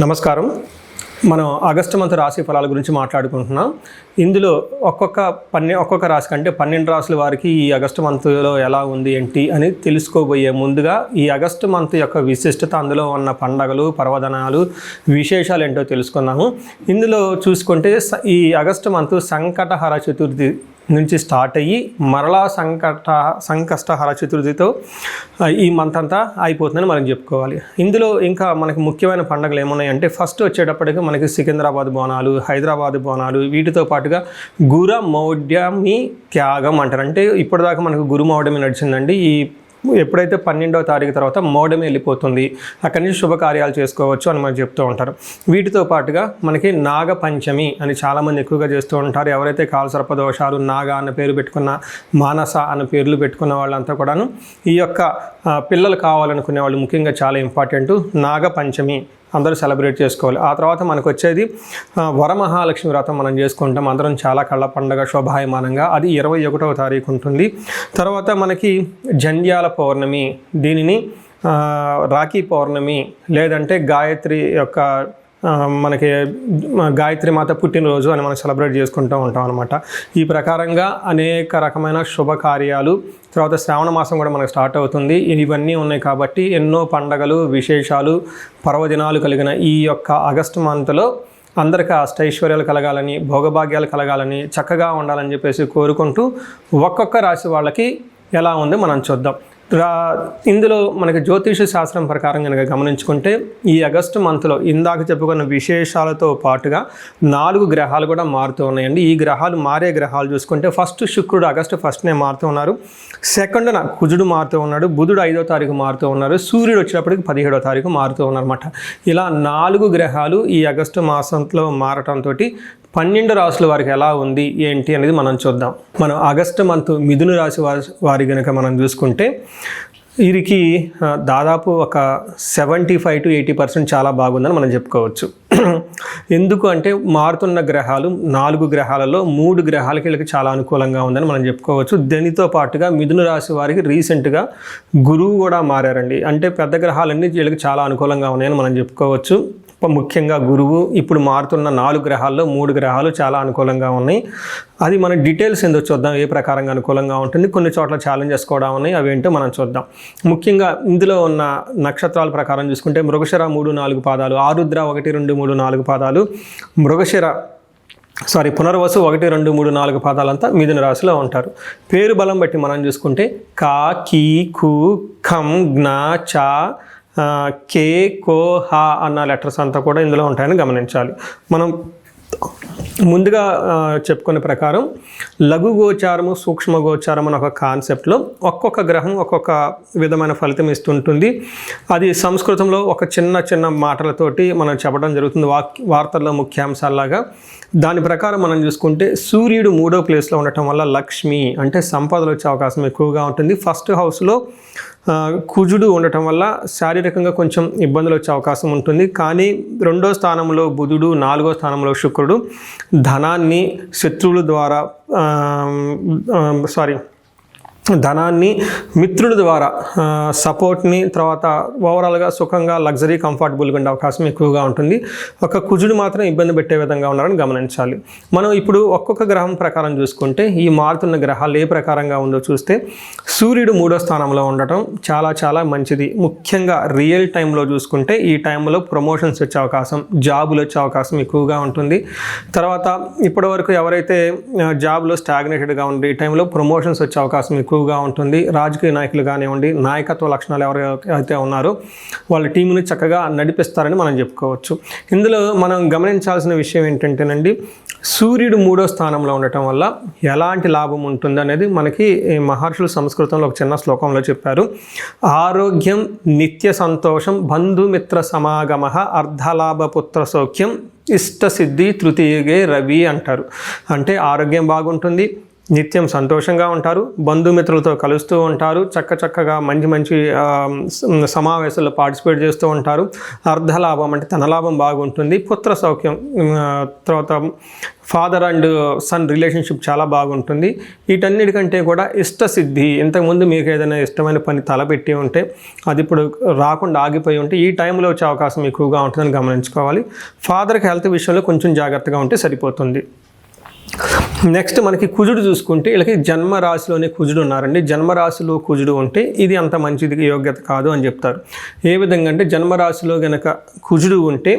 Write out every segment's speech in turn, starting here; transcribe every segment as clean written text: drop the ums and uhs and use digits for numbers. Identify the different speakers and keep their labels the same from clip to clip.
Speaker 1: నమస్కారం. మనం August month రాశి ఫలాల గురించి మాట్లాడుకుంటున్నాం. ఇందులో ఒక్కొక్క రాశి కంటే 12 రాశుల వారికి ఈ ఆగస్టు మంత్లో ఎలా ఉంది ఏంటి అని తెలుసుకోబోయే ముందుగా ఈ ఆగస్టు మంత్ యొక్క విశిష్టత, అందులో ఉన్న పండగలు, పర్వదినాలు, విశేషాలు ఏంటో తెలుసుకున్నాము. ఇందులో చూసుకుంటే ఈ ఆగస్టు మంత్ సంకటహర చతుర్థి నుంచి స్టార్ట్ అయ్యి మరలా సంకష్టహర చతుర్థితో ఈ మంత్ అంతా అయిపోతుందని మనం చెప్పుకోవాలి. ఇందులో ఇంకా మనకి ముఖ్యమైన పండుగలు ఏమున్నాయంటే, ఫస్ట్ వచ్చేటప్పటికి మనకి సికింద్రాబాద్ బోనాలు, హైదరాబాద్ బోనాలు, వీటితో పాటుగా గురుమౌఢ్యమి త్యాగం అంటారు. అంటే ఇప్పటిదాకా మనకు గురుమౌఢ్యమి నడిచిందండి. ఎప్పుడైతే 12వ తారీఖు తర్వాత మౌఢ్యమి వెళ్ళిపోతుంది, అక్కడి నుంచి శుభకార్యాలు చేసుకోవచ్చు అని మనకు చెప్తూ ఉంటారు. వీటితో పాటుగా మనకి నాగపంచమి అని చాలామంది ఎక్కువగా చేస్తూ ఉంటారు. ఎవరైతే కాలసర్ప దోషాలు, నాగ అన్న పేరు పెట్టుకున్న, మానస అన్న పేర్లు పెట్టుకున్న వాళ్ళంతా కూడాను ఈ యొక్క పిల్లలు కావాలనుకునే వాళ్ళు ముఖ్యంగా చాలా ఇంపార్టెంట్. నాగపంచమి అందరూ సెలబ్రేట్ చేసుకోవాలి. ఆ తర్వాత మనకు వచ్చేది వరమహాలక్ష్మి వ్రతం మనం చేసుకుంటాం. అందరం చాలా కళ్ళ పండగ శోభాయమానంగా. అది 21వ తారీఖు ఉంటుంది. తర్వాత మనకి జంధ్యాల పౌర్ణమి, దీనిని రాఖీ పౌర్ణమి లేదంటే గాయత్రి యొక్క మనకి గాయత్రి మాత పుట్టినరోజు అని మనం సెలబ్రేట్ చేసుకుంటూ ఉంటాం అనమాట. ఈ ప్రకారంగా అనేక రకమైన శుభకార్యాలు, తర్వాత శ్రావణ మాసం కూడా మనకు స్టార్ట్ అవుతుంది. ఇవన్నీ ఉన్నాయి కాబట్టి ఎన్నో పండగలు, విశేషాలు, పర్వదినాలు కలిగిన ఈ యొక్క ఆగస్టు మంత్లో అందరికీ అష్టైశ్వర్యాలు కలగాలని, భోగభాగ్యాలు కలగాలని, చక్కగా ఉండాలని చెప్పేసి కోరుకుంటూ ఒక్కొక్క రాశి వాళ్ళకి ఎలా ఉందో మనం చూద్దాం. ఇందులో మనకి జ్యోతిష శాస్త్రం ప్రకారం కనుక గమనించుకుంటే ఈ ఆగస్టు మంత్లో ఇందాక చెప్పుకున్న విశేషాలతో పాటుగా 4 గ్రహాలు కూడా మారుతూ ఉన్నాయండి. ఈ గ్రహాలు మారే గ్రహాలు చూసుకుంటే ఫస్ట్ శుక్రుడు ఆగస్టు 1నే మారుతూ ఉన్నారు. సెకండ్న కుజుడు మారుతూ ఉన్నాడు. బుధుడు 5వ తారీఖు మారుతూ ఉన్నారు. సూర్యుడు వచ్చేటప్పటికి 17వ తారీఖు మారుతూ ఉన్నారన్నమాట. ఇలా 4 గ్రహాలు ఈ ఆగస్టు మాసంలో మారటంతో 12 రాశుల వారికి ఎలా ఉంది ఏంటి అనేది మనం చూద్దాం. మనం ఆగస్టు మంత్ మిథున రాశి వారి కనుక మనం చూసుకుంటే వీరికి దాదాపు ఒక 75 to 80% చాలా బాగుందని మనం చెప్పుకోవచ్చు. ఎందుకు అంటే మారుతున్న గ్రహాలు 4 గ్రహాలలో 3 గ్రహాలకి వీళ్ళకి చాలా అనుకూలంగా ఉందని మనం చెప్పుకోవచ్చు. దీనితో పాటుగా మిథున రాశి వారికి రీసెంట్గా గురువు కూడా మారారండి. అంటే పెద్ద గ్రహాలన్నీ వీళ్ళకి చాలా అనుకూలంగా ఉన్నాయని మనం చెప్పుకోవచ్చు. ముఖ్యంగా గురువు ఇప్పుడు మారుతున్న 4 గ్రహాల్లో 3 గ్రహాలు చాలా అనుకూలంగా ఉన్నాయి. అది మన డీటెయిల్స్ ఎందుకు చూద్దాం, ఏ ప్రకారంగా అనుకూలంగా ఉంటుంది. కొన్ని చోట్ల ఛాలెంజెస్ కూడా ఉన్నాయి, అవేంటో మనం చూద్దాం. ముఖ్యంగా ఇందులో ఉన్న నక్షత్రాల ప్రకారం చూసుకుంటే మృగశిర 3-4 పాదాలు, ఆరుద్ర 1, 2, 3, 4 పాదాలు, పునర్వసు 1, 2, 3, 4 పాదాలంతా మిథున రాశిలో ఉంటారు. పేరు బలం బట్టి మనం చూసుకుంటే కా, కీ, కు, ఖం, జ్ఞ, చ, కే, కో, హా అన్న లెటర్స్ అంతా కూడా ఇందులో ఉంటాయని గమనించాలి. మనం ముందుగా చెప్పుకునే ప్రకారం లఘు గోచారము, సూక్ష్మ గోచారం అనే ఒక కాన్సెప్ట్లో ఒక్కొక్క గ్రహం ఒక్కొక్క విధమైన ఫలితం ఇస్తుంటుంది. అది సంస్కృతంలో ఒక చిన్న మాటలతోటి మనం చెప్పడం జరుగుతుంది, వార్తల్లో ముఖ్యాంశాల్లాగా. దాని ప్రకారం మనం చూసుకుంటే సూర్యుడు 3వ ప్లేస్లో ఉండటం వల్ల లక్ష్మి అంటే సంపదలు వచ్చే అవకాశం ఎక్కువగా ఉంటుంది. ఫస్ట్ హౌస్లో కుజుడు ఉండటం వల్ల శారీరకంగా కొంచెం ఇబ్బందులు వచ్చే అవకాశం ఉంటుంది. కానీ 2వ స్థానంలో బుధుడు, 4వ స్థానంలో శుక్రుడు ధనాన్ని శత్రువుల ద్వారా ధనాన్ని మిత్రుల ద్వారా సపోర్ట్ని, తర్వాత ఓవరాల్గా సుఖంగా లగ్జరీ కంఫర్టబుల్గా ఉండే అవకాశం ఎక్కువగా ఉంటుంది. ఒక కుజుడు మాత్రం ఇబ్బంది పెట్టే విధంగా ఉన్నారని గమనించాలి. మనం ఇప్పుడు ఒక్కొక్క గ్రహం ప్రకారం చూసుకుంటే ఈ మారుతున్న గ్రహాలు ఏ ప్రకారంగా ఉందో చూస్తే సూర్యుడు 3వ స్థానంలో ఉండటం చాలా మంచిది. ముఖ్యంగా రియల్ టైంలో చూసుకుంటే ఈ టైంలో ప్రమోషన్స్ వచ్చే అవకాశం, జాబులు వచ్చే అవకాశం ఎక్కువగా ఉంటుంది. తర్వాత ఇప్పటివరకు ఎవరైతే జాబ్లో స్టాగ్నేటెడ్గా ఉండి ఈ టైంలో ప్రమోషన్స్ వచ్చే అవకాశం ఎక్కువగా ఉంటుంది. రాజకీయ నాయకులు కానివ్వండి, నాయకత్వ లక్షణాలు ఎవరైతే ఉన్నారో వాళ్ళ టీంని చక్కగా నడిపిస్తారని మనం చెప్పుకోవచ్చు. ఇందులో మనం గమనించాల్సిన విషయం ఏంటంటేనండి, సూర్యుడు 3వ స్థానంలో ఉండటం వల్ల ఎలాంటి లాభం ఉంటుంది అనేది మనకి మహర్షులు సంస్కృతంలో ఒక చిన్న శ్లోకంలో చెప్పారు. ఆరోగ్యం, నిత్య సంతోషం, బంధుమిత్ర సమాగమ, అర్ధలాభ పుత్ర సౌఖ్యం, ఇష్టసిద్ధి తృతీయగే రవి అంటారు. అంటే ఆరోగ్యం బాగుంటుంది, నిత్యం సంతోషంగా ఉంటారు, బంధుమిత్రులతో కలుస్తూ ఉంటారు, చక్కగా మంచి సమావేశాల్లో పార్టిసిపేట్ చేస్తూ ఉంటారు. అర్ధలాభం అంటే ధనలాభం బాగుంటుంది. పుత్ర సౌఖ్యం, తర్వాత ఫాదర్ అండ్ సన్ రిలేషన్షిప్ చాలా బాగుంటుంది. వీటన్నిటికంటే కూడా ఇష్టసిద్ధి, ఇంతకుముందు మీకు ఏదైనా ఇష్టమైన పని తలపెట్టి ఉంటే అది ఇప్పుడు రాకుండా ఆగిపోయి ఉంటే ఈ టైంలో వచ్చే అవకాశం ఎక్కువగా ఉంటుందని గమనించుకోవాలి. ఫాదర్కి హెల్త్ విషయంలో కొంచెం జాగ్రత్తగా ఉంటే సరిపోతుంది. నెక్స్ట్ మనకి కుజుడు చూసుకుంటే వీళ్ళకి జన్మరాశిలోనే కుజుడు ఉన్నారండి. జన్మరాశిలో కుజుడు ఉంటే ఇది అంత మంచిది యోగ్యత కాదు అని చెప్తారు. ఏ విధంగా అంటే జన్మరాశిలో గనక కుజుడు ఉంటే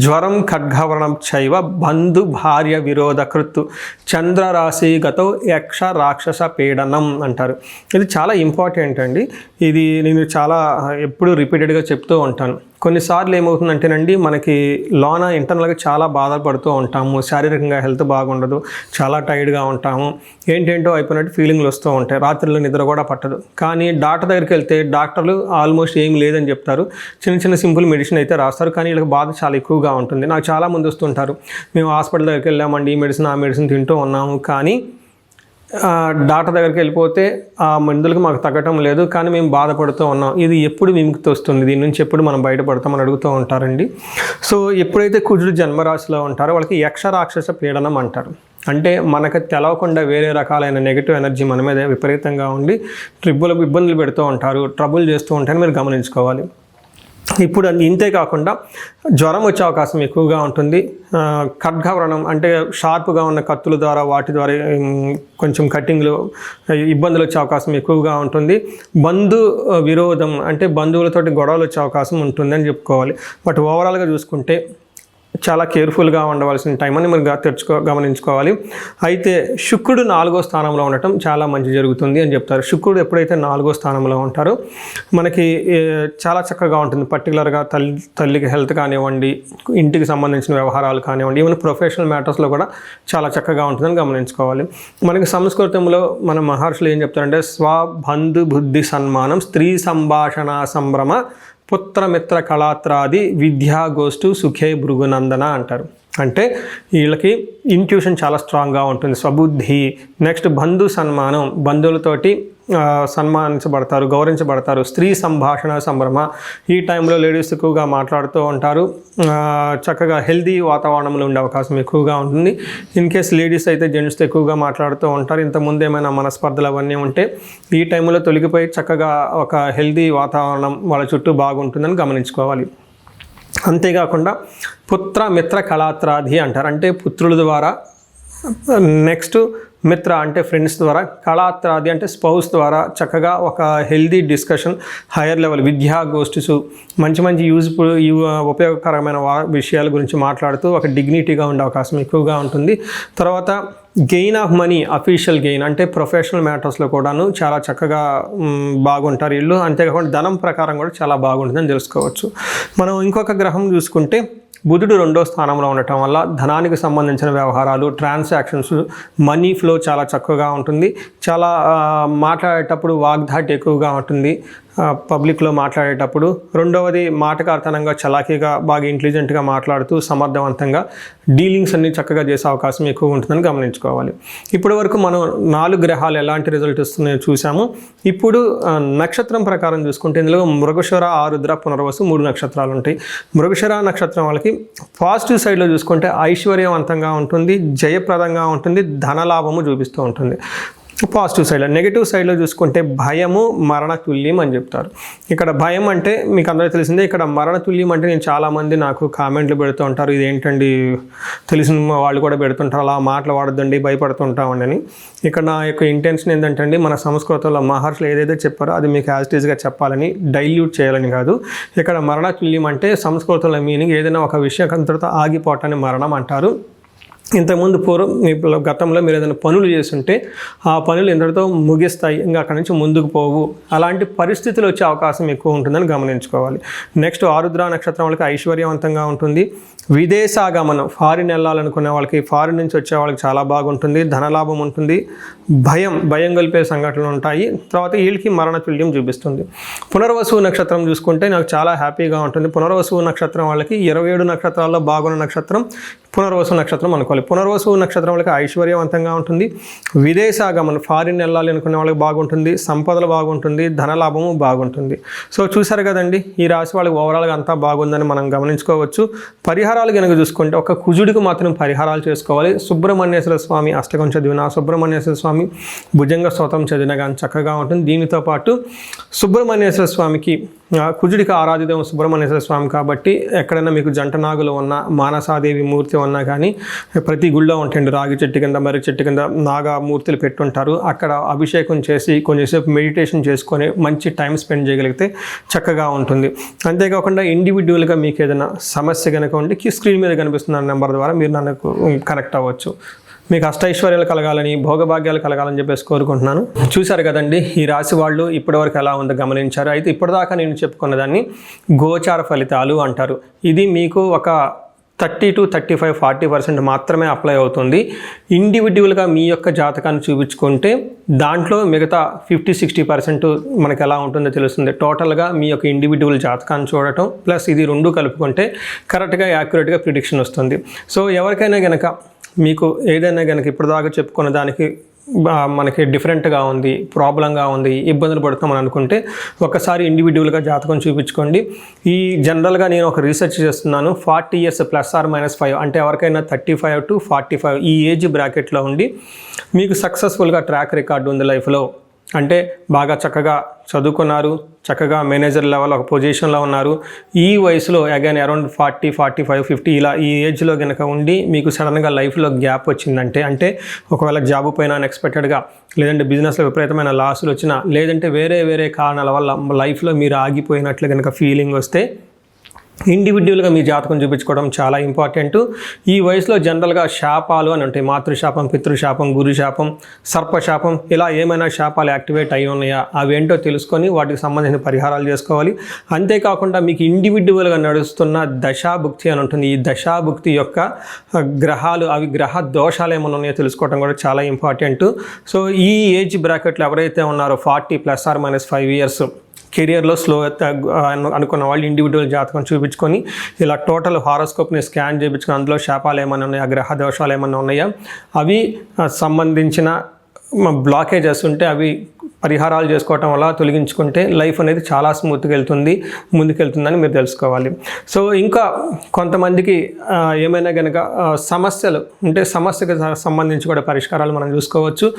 Speaker 1: జ్వరం ఖడ్గవరణం చైవ బంధు భార్య విరోధ కృత్తు చంద్రరాశి గతో యక్ష రాక్షస పీడనం అంటారు. ఇది చాలా ఇంపార్టెంట్ అండి. ఇది నేను చాలా ఎప్పుడు రిపీటెడ్గా చెప్తూ ఉంటాను. కొన్నిసార్లు ఏమవుతుందంటేనండి, మనకి లోన ఇంటర్నల్గా చాలా బాధపడుతూ ఉంటాము, శారీరకంగా హెల్త్ బాగుండదు, చాలా టైర్డ్గా ఉంటాము, ఏంటేంటో అయిపోయినట్టు ఫీలింగ్లు వస్తూ ఉంటాయి, రాత్రిలో నిద్ర కూడా పట్టదు. కానీ డాక్టర్ దగ్గరికి వెళ్తే డాక్టర్లు ఆల్మోస్ట్ ఏం లేదని చెప్తారు, చిన్న సింపుల్ మెడిసిన్ అయితే రాస్తారు. కానీ వీళ్ళకి బాధ చాలా ఎక్కువగా ఉంటుంది. నాకు చాలామంది వస్తుంటారు, మేము హాస్పిటల్ దగ్గరికి వెళ్ళామండి, ఈ మెడిసిన్ ఆ మెడిసిన్ తింటూ ఉన్నాము, కానీ డాక్టర్ దగ్గరికి వెళ్ళిపోతే ఆ మందులకు మాకు తగ్గటం లేదు, కానీ మేము బాధపడుతూ ఉన్నాం. ఇది ఎప్పుడు విముక్తి వస్తుంది, దీని నుంచి ఎప్పుడు మనం బయటపడతామని అడుగుతూ ఉంటారండి. సో ఎప్పుడైతే కుజుడు జన్మరాశిలో ఉంటారో వాళ్ళకి యక్ష రాక్షస పీడనం అంటారు. అంటే మనకు తెలవకుండా వేరే రకాలైన నెగిటివ్ ఎనర్జీ మన మీద విపరీతంగా ఉండి ఇబ్బందులు పెడుతూ ఉంటారు, ట్రబుల్ చేస్తూ ఉంటారని మీరు గమనించుకోవాలి. ఇప్పుడు ఇంతే కాకుండా జ్వరం వచ్చే అవకాశం ఎక్కువగా ఉంటుంది. ఖడ్గవ్రణం అంటే షార్ప్గా ఉన్న కత్తుల ద్వారా వాటి ద్వారా కొంచెం కట్టింగ్లు ఇబ్బందులు వచ్చే అవకాశం ఎక్కువగా ఉంటుంది. బంధు విరోధం అంటే బంధువులతోటి గొడవలు వచ్చే అవకాశం ఉంటుంది అని చెప్పుకోవాలి. బట్ ఓవరాల్గా చూసుకుంటే చాలా కేర్ఫుల్గా ఉండవలసిన టైం అని మనం గమనించుకోవాలి. అయితే శుక్రుడు 4వ స్థానంలో ఉండటం చాలా మంచి జరుగుతుంది అని చెప్తారు. శుక్రుడు ఎప్పుడైతే 4వ స్థానంలో ఉంటారో మనకి చాలా చక్కగా ఉంటుంది. పర్టికులర్గా తల్లికి హెల్త్ కానివ్వండి, ఇంటికి సంబంధించిన వ్యవహారాలు కానివ్వండి, ఈవెన్ ప్రొఫెషనల్ మ్యాటర్స్లో కూడా చాలా చక్కగా ఉంటుందని గమనించుకోవాలి. మనకి సంస్కృతంలో మన మహర్షులు ఏం చెప్తారంటే స్వబంధు బుద్ధి సన్మానం, స్త్రీ సంభాషణ సంభ్రమ, పుత్రమిత్ర కళాత్రాది విద్యాగోష్ఠు సుఖే భృగునందన అంటారు. అంటే వీళ్ళకి ఇంట్యూషన్ చాలా స్ట్రాంగ్గా ఉంటుంది, స్వబుద్ధి. నెక్స్ట్ బంధు సన్మానం, బంధువులతోటి సన్మానించబడతారు, గౌరవించబడతారు. స్త్రీ సంభాషణ సంభ్రమ, ఈ టైంలో లేడీస్ ఎక్కువగా మాట్లాడుతూ ఉంటారు. చక్కగా హెల్దీ వాతావరణంలో ఉండే అవకాశం ఎక్కువగా ఉంటుంది. ఇన్ కేస్ లేడీస్ అయితే జెంట్స్తో ఎక్కువగా మాట్లాడుతూ ఉంటారు. ఇంతకుముందు ఏమైనా మనస్పర్ధలు అవన్నీ ఉంటే ఈ టైంలో తొలగిపోయి చక్కగా ఒక హెల్దీ వాతావరణం వాళ్ళ చుట్టూ బాగుంటుందని గమనించుకోవాలి. అంతేకాకుండా పుత్ర మిత్ర కళాత్రాది అంటారు. అంటే పుత్రుల ద్వారా, నెక్స్ట్ మిత్ర అంటే ఫ్రెండ్స్ ద్వారా, కళాత్రాది అంటే స్పౌస్ ద్వారా చక్కగా ఒక హెల్దీ డిస్కషన్, హైయర్ లెవెల్ విద్యాగోష్ఠిస్, మంచి ఉపయోగకరమైన విషయాల గురించి మాట్లాడుతూ ఒక డిగ్నిటీగా ఉండే అవకాశం ఎక్కువగా ఉంటుంది. తర్వాత gain of money, official gain అంటే ప్రొఫెషనల్ మ్యాటర్స్లో కూడాను చాలా చక్కగా బాగుంటారు వీళ్ళు. అంతేకాకుండా ధనం ప్రకారం కూడా చాలా బాగుంటుందని తెలుసుకోవచ్చు. మనం ఇంకొక గ్రహం చూసుకుంటే బుధుడు 2వ స్థానంలో ఉండటం వల్ల ధనానికి సంబంధించిన వ్యవహారాలు, ట్రాన్సాక్షన్స్, మనీ ఫ్లో చాలా చక్కగా ఉంటుంది. చాలా మాట్లాడేటప్పుడు వాగ్దాటి ఎక్కువగా ఉంటుంది పబ్లిక్లో మాట్లాడేటప్పుడు. రెండవది మాటకార్తనంగా, చలాకీగా, బాగా ఇంటెలిజెంట్గా మాట్లాడుతూ సమర్థవంతంగా డీలింగ్స్ అన్ని చక్కగా చేసే అవకాశం ఎక్కువ ఉంటుందని గమనించుకోవాలి. ఇప్పటి వరకు మనం 4 గ్రహాలు ఎలాంటి రిజల్ట్ ఇస్తున్నాయో చూసాము. ఇప్పుడు నక్షత్రం ప్రకారం చూసుకుంటే ఇందులో మృగశిర, ఆరుద్ర, పునర్వసు 3 నక్షత్రాలు ఉంటాయి. మృగశిర నక్షత్రం వాళ్ళకి పాజిటివ్ సైడ్లో చూసుకుంటే ఐశ్వర్యవంతంగా ఉంటుంది, జయప్రదంగా ఉంటుంది, ధనలాభము చూపిస్తూ ఉంటుంది పాజిటివ్ సైడ్లో. నెగిటివ్ సైడ్లో చూసుకుంటే భయము, మరణతుల్యం అని చెప్తారు. ఇక్కడ భయం అంటే మీకు అందరికీ తెలిసిందే. ఇక్కడ మరణతుల్యం అంటే నేను చాలామంది నాకు కామెంట్లు పెడుతూ ఉంటారు, ఇదేంటండి తెలిసిన వాళ్ళు కూడా పెడుతుంటారు, అలా మాటలు వాడద్దండి, భయపడుతుంటామండి అని. ఇక్కడ నా యొక్క ఇంటెన్షన్ ఏంటంటే అండి, మన సంస్కృతంలో మహర్షులు ఏదైతే చెప్పారో అది మీకు యాజ్ ఇట్ ఈస్గా చెప్పాలని, డైల్యూట్ చేయాలని కాదు. ఇక్కడ మరణతుల్యం అంటే సంస్కృతంలో మీనింగ్ ఏదైనా ఒక విషయం అంతటితో ఆగిపోవటాన్ని మరణం అంటారు. ఇంతకుముందు గతంలో మీరు ఏదైనా పనులు చేస్తుంటే ఆ పనులు ఇంతటితో ముగిస్తాయి, ఇంకా అక్కడి నుంచి ముందుకు పోవు, అలాంటి పరిస్థితులు వచ్చే అవకాశం ఎక్కువ ఉంటుందని గమనించుకోవాలి. నెక్స్ట్ ఆరుద్ర నక్షత్రం వాళ్ళకి ఐశ్వర్యవంతంగా ఉంటుంది. విదేశాగమనం, ఫారిన్ వెళ్ళాలనుకునే వాళ్ళకి, ఫారిన్ నుంచి వచ్చే వాళ్ళకి చాలా బాగుంటుంది, ధనలాభం ఉంటుంది. భయం కలిపే సంఘటనలు ఉంటాయి. తర్వాత వీళ్ళకి మరణతుల్యం చూపిస్తుంది. పునర్వసు నక్షత్రం చూసుకుంటే నాకు చాలా హ్యాపీగా ఉంటుంది. పునర్వసు నక్షత్రం వాళ్ళకి 27 నక్షత్రాల్లో బాగున్న నక్షత్రం. పునర్వసు నక్షత్రం అనుకోవాలి. పునర్వసు నక్షత్రం వాళ్ళకి ఐశ్వర్యవంతంగా ఉంటుంది, విదేశాగమనం ఫారిన్ వెళ్ళాలి అనుకునే వాళ్ళకి బాగుంటుంది, సంపదలు బాగుంటుంది, ధనలాభము బాగుంటుంది. సో చూసారు కదండి, ఈ రాశి వాళ్ళకి ఓవరాల్గా అంతా బాగుందని మనం గమనించుకోవచ్చు. పరిహారాలు కనుక చూసుకుంటే ఒక కుజుడికి మాత్రం పరిహారాలు చేసుకోవాలి. సుబ్రహ్మణ్యేశ్వర స్వామి అష్టకం చదివిన, సుబ్రహ్మణ్యేశ్వర స్వామి భుజంగ స్తోత్రం చదివిన కానీ చక్కగా ఉంటుంది. దీనితో పాటు సుబ్రహ్మణ్యేశ్వర స్వామికి కుజుడికి ఆరాధితం సుబ్రహ్మణ్యేశ్వర స్వామి కాబట్టి ఎక్కడైనా మీకు జంట నాగులు ఉన్నా, మానసాదేవి మూర్తి ఉన్నా కానీ ప్రతి గుళ్ళో ఉంటుంది, రాగి చెట్టు కింద మర్రి చెట్టు కింద నాగమూర్తులు పెట్టుంటారు. అక్కడ అభిషేకం చేసి కొంచెంసేపు మెడిటేషన్ చేసుకొని మంచి టైం స్పెండ్ చేయగలిగితే చక్కగా ఉంటుంది. అంతేకాకుండా ఇండివిజువల్గా మీకు ఏదైనా సమస్య కనుక ఉంటే స్క్రీన్ మీద కనిపిస్తున్న నెంబర్ ద్వారా మీరు నన్ను కనెక్ట్ అవ్వచ్చు. మీకు అష్టైశ్వర్యాలు కలగాలని, భోగభాగ్యాలు కలగాలని చెప్పేసి కోరుకుంటున్నాను. చూశారు కదండి, ఈ రాశి వాళ్ళు ఇప్పటివరకు ఎలా ఉందో గమనించారు. అయితే ఇప్పటిదాకా నేను చెప్పుకున్న దాన్ని గోచార ఫలితాలు అంటారు. ఇది మీకు ఒక 30 to 35, 40% మాత్రమే అప్లై అవుతుంది. ఇండివిజువల్గా మీ యొక్క జాతకాన్ని చూపించుకుంటే దాంట్లో మిగతా 50-60% మనకు ఎలా ఉంటుందో తెలుస్తుంది. టోటల్గా మీ యొక్క ఇండివిజువల్ జాతకాన్ని చూడటం ప్లస్ ఇది రెండు కలుపుకుంటే కరెక్ట్గా యాక్యురేట్గా ప్రిడిక్షన్ వస్తుంది. సో ఎవరికైనా కనుక మీకు ఏదైనా కనుక ఇప్పటిదాకా చెప్పుకున్న దానికి మనకి డిఫరెంట్గా ఉంది, ప్రాబ్లంగా ఉంది, ఇబ్బందులు పడుతున్నామని అనుకుంటే ఒకసారి ఇండివిజువల్గా జాతకం చూపించుకోండి. ఈ జనరల్గా నేను ఒక రీసెర్చ్ చేస్తున్నాను, 40 years +or-5 అంటే ఎవరికైనా 35 to 45 ఈ ఏజ్ బ్రాకెట్లో ఉండి మీకు సక్సెస్ఫుల్గా ట్రాక్ రికార్డు ఉంది లైఫ్లో, అంటే బాగా చక్కగా చదువుకున్నారు, చక్కగా మేనేజర్ లెవెల్ ఒక పొజిషన్లో ఉన్నారు, ఈ వయసులో అగైన్ అరౌండ్ 40, 45, 50 ఇలా ఈ ఏజ్లో కనుక ఉండి మీకు సడన్గా లైఫ్లో గ్యాప్ వచ్చిందంటే, అంటే ఒకవేళ జాబ్ పైన అన్ఎక్స్పెక్టెడ్గా, లేదంటే బిజినెస్లో విపరీతమైన లాసులు వచ్చినా, లేదంటే వేరే కారణాల వల్ల లైఫ్లో మీరు ఆగిపోయినట్లు కనుక ఫీలింగ్ వస్తే ఇండివిజువల్గా మీ జాతకం చూపించుకోవడం చాలా ఇంపార్టెంట్. ఈ వయసులో జనరల్గా శాపాలు అని ఉంటాయి, మాతృశాపం, పితృశాపం, గురుశాపం, సర్పశాపం, ఇలా ఏమైనా శాపాలు యాక్టివేట్ అయి ఉన్నాయా అవేంటో తెలుసుకొని వాటికి సంబంధించిన పరిహారాలు చేసుకోవాలి. అంతేకాకుండా మీకు ఇండివిజువల్గా నడుస్తున్న దశాభుక్తి అని ఉంటుంది. ఈ దశాభుక్తి యొక్క గ్రహాలు, అవి గ్రహ దోషాలు ఏమైనా ఉన్నాయో తెలుసుకోవడం కూడా చాలా ఇంపార్టెంట్. సో ఈ ఏజ్ బ్రాకెట్లో ఎవరైతే ఉన్నారో 40 +or-5 years కెరియర్లో స్లో అనుకున్న వాళ్ళు ఇండివిజువల్ జాతకం చూపించుకొని ఇలా టోటల్ హారోస్కోప్ని స్కాన్ చేయించుకొని అందులో శాపాలు ఏమైనా ఉన్నాయా, గ్రహ దోషాలు ఏమైనా ఉన్నాయా, అవి సంబంధించిన బ్లాకేజెస్ ఉంటే అవి పరిహారాలు చేసుకోవటం వల్ల తొలగించుకుంటే లైఫ్ అనేది చాలా స్మూత్గా ముందుకెళ్తుందని మీరు తెలుసుకోవాలి. సో ఇంకా కొంతమందికి ఏమైనా కనుక సమస్యలు ఉంటే సమస్యకు సంబంధించి కూడా పరిష్కారాలు మనం చూసుకోవచ్చు.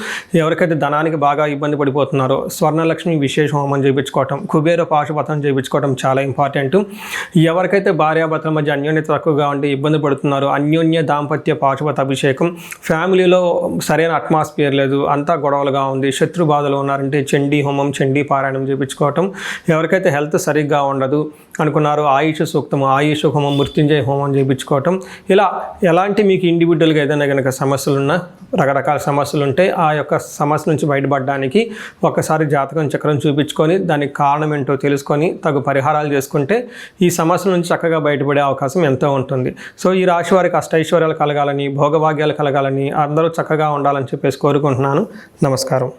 Speaker 1: ఎవరికైతే ధనానికి బాగా ఇబ్బంది పడిపోతున్నారో స్వర్ణలక్ష్మి విశేష హోమం చేయించుకోవటం, కుబేర పాశుపతం చేయించుకోవటం చాలా ఇంపార్టెంట్. ఎవరికైతే భార్యాభర్తల మధ్య అన్యోన్యత తక్కువగా ఉండి ఇబ్బంది పడుతున్నారో అన్యోన్య దాంపత్య పాశుపత అభిషేకం, ఫ్యామిలీలో సరైన అట్మాస్ఫియర్ లేదు, అంతా గొడవలుగా ఉంది, శత్రు బాధలు ఉన్నారంటే చండీ హోమం, చండీ పారాయణం చేయించుకోవటం. ఎవరికైతే హెల్త్ సరిగ్గా ఉండదు అనుకున్నారో ఆయుష్ సూక్తము, ఆయుష్ హోమం, మృత్యుంజయ హోమం చేయించుకోవటం. ఇలా ఎలాంటి మీకు ఇండివిజువల్గా ఏదైనా కనుక సమస్యలున్నా, రకరకాల సమస్యలు ఉంటే ఆ యొక్క సమస్య నుంచి బయటపడడానికి ఒకసారి జాతకం చక్రం చూపించుకొని దానికి కారణం ఏంటో తెలుసుకొని తగు పరిహారాలు చేసుకుంటే ఈ సమస్యల నుంచి చక్కగా బయటపడే అవకాశం ఎంతో ఉంటుంది. సో ఈ రాశి వారికి అష్టైశ్వర్యాలు కలగాలని, భోగభాగ్యాలు కలగాలని, అందరూ చక్కగా ఉండాలని చెప్పేసి కోరుకుంటున్నాను. నమస్కారం.